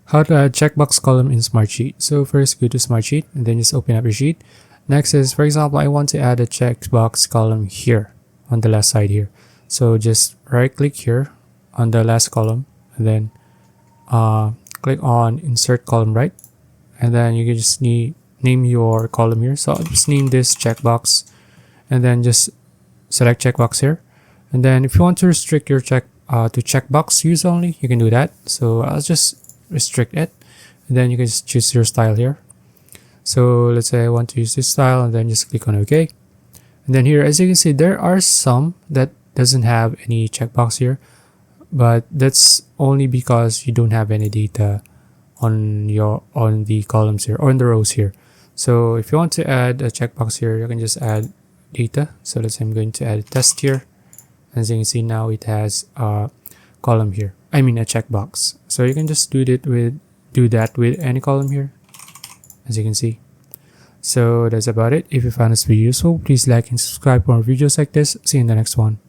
How to add checkbox column in Smartsheet. So first go to Smartsheet and then just open up your sheet. Next is, for example, I want to add a checkbox column here on the left side here. So just right click here on the last column and then click on insert column right, and then you can just name your column here. So I'll just name this checkbox and then just select checkbox here. And then if you want to restrict your to checkbox use only, you can do that. So I'll just restrict it, and then you can just choose your style here. So let's say I want to use this style, and then just click on OK. And then here, as you can see, there are some that doesn't have any checkbox here, but that's only because you don't have any data on the columns here or on the rows here. So if you want to add a checkbox here, you can just add data. So let's say I'm going to add a test here. As you can see, now it has a column here, a checkbox. So you can just do that with any column here, as you can see. So that's about it. If you found this video useful, please like and subscribe for more videos like this. See you in the next one.